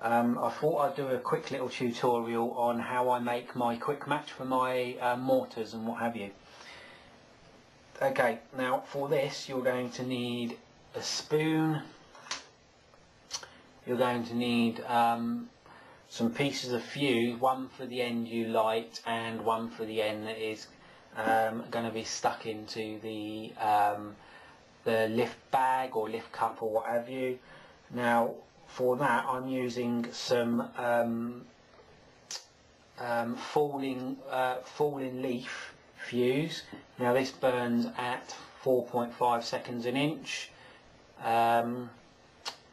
I thought I'd do a quick little tutorial on how I make my quick match for my mortars and what have you. Okay, now for this you're going to need a spoon, you're going to need some pieces of fuse, one for the end you light and one for the end that is going to be stuck into the lift bag or lift cup or what have you. Now for that I'm using some falling leaf fuse. Now this burns at 4.5 seconds an inch.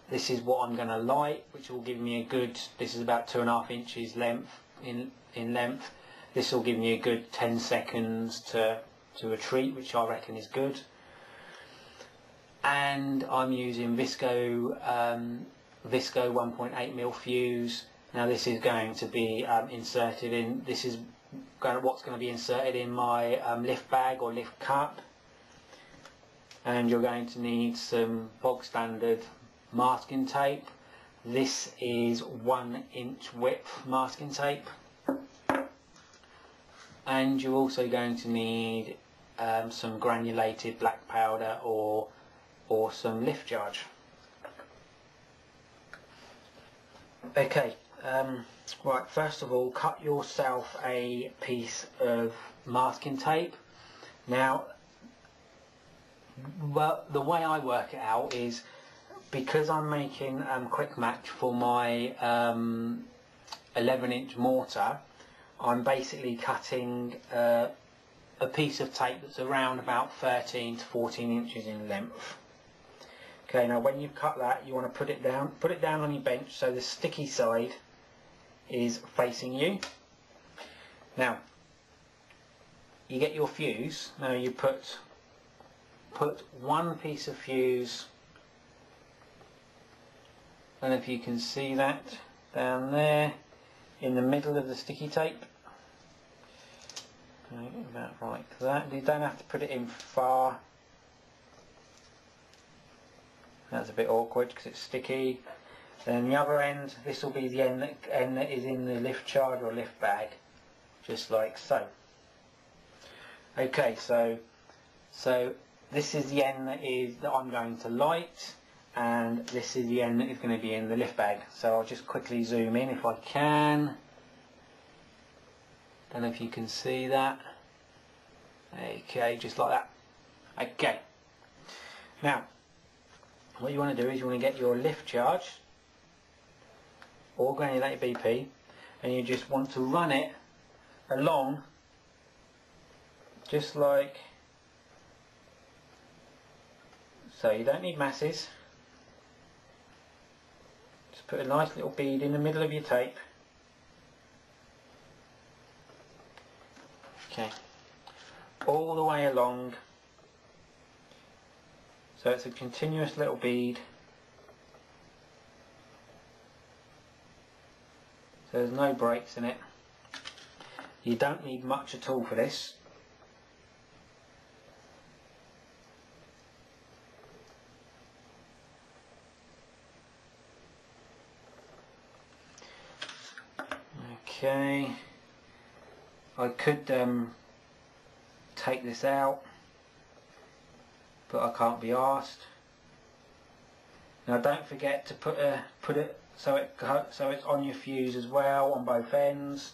This is what I'm going to light, which will give me a good, this is about 2.5 inches length in length. This will give me a good 10 seconds to a treat, which I reckon is good. And I'm using Visco 1.8mm fuse. Now this is going to be inserted in, this is what's going to be inserted in my lift bag or lift cup. And you're going to need some bog standard masking tape. This is 1 inch width masking tape. And you're also going to need some granulated black powder or some lift charge. Okay, right, first of all cut yourself a piece of masking tape. Now the way I work it out is, because I'm making quick match for my 11-inch mortar, I'm basically cutting a piece of tape that's around about 13 to 14 inches in length. Okay, now when you cut that, you want to put it down on your bench so the sticky side is facing you. Now you get your fuse. Now you put one piece of fuse, and if you can see that down there in the middle of the sticky tape. Okay, about like that. You don't have to put it in far. That's a bit awkward because it's sticky. Then the other end, this will be the end that is in the lift charge or lift bag, just like so. Okay, so this is the end that I'm going to light, and this is the end that is going to be in the lift bag. So I'll just quickly zoom in if I can. Don't know if you can see that. Okay, just like that. Okay. Now, what you want to do is you want to get your lift charge or granulated BP, and you just want to run it along just like so. You don't need masses. Just put a nice little bead in the middle of your tape. Okay, all the way along, so it's a continuous little bead, so there's no breaks in it. You don't need much at all for this. Okay, I could take this out, but I can't be asked. Now don't forget to put it so it's on your fuse as well on both ends.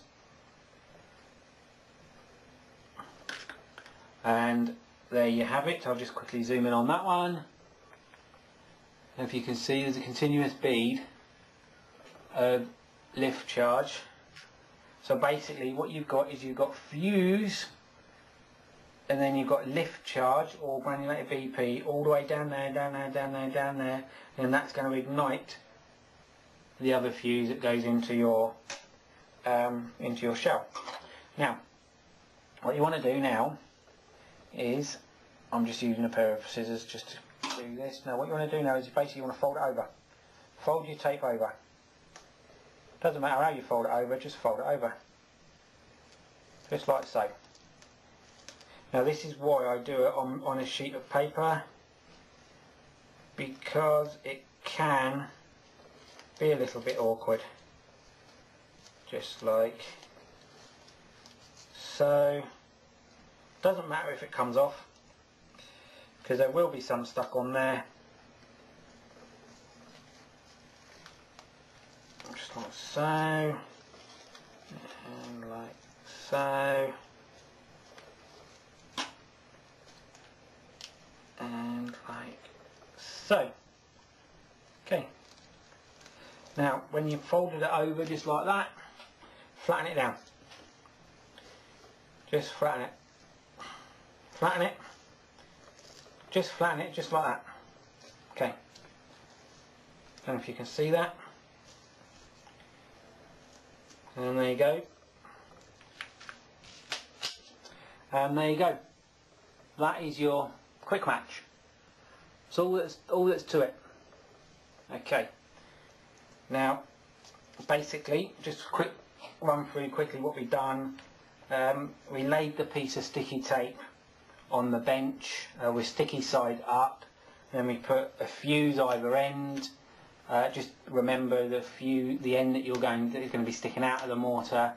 And there you have it. I'll just quickly zoom in on that one. And if you can see, there's a continuous bead of lift charge. So basically what you've got is you've got fuse, and then you've got lift charge or granulated BP all the way down there, down there, down there, down there, and that's going to ignite the other fuse that goes into your shell. Now, what you want to do now is, I'm just using a pair of scissors just to do this. Now what you want to do now is basically you want to fold it over. Fold your tape over. Doesn't matter how you fold it over, just fold it over. Just like so. Now this is why I do it on a sheet of paper, because it can be a little bit awkward, just like so. Doesn't matter if it comes off, because there will be some stuck on there. Just like so, and like so, and like so. Okay. Now, when you've folded it over just like that, flatten it down. Just flatten it. Flatten it. Just flatten it just like that. Okay. Don't know if you can see that. And there you go. And there you go. That is your quick match. That's all that's to it. Okay. Now, basically, just a quick run through quickly what we've done. We laid the piece of sticky tape on the bench with sticky side up. Then we put a fuse either end. Just remember the end that is going to be sticking out of the mortar.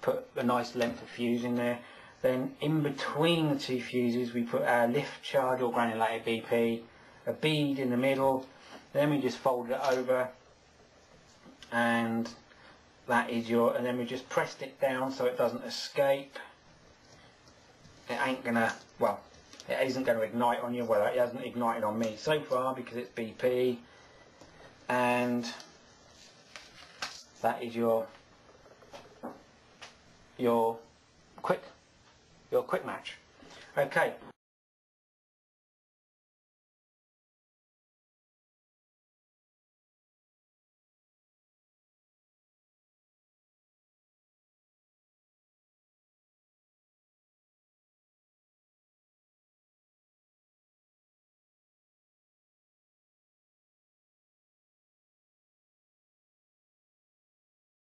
Put a nice length of fuse in there. Then in between the two fuses we put our lift charge or granulated BP, a bead in the middle. Then we just fold it over, and that is your. And then we just pressed it down so it doesn't escape. It ain't gonna. Well, it isn't going to ignite on you. Well, it hasn't ignited on me so far because it's BP. And that is your quick match. Okay.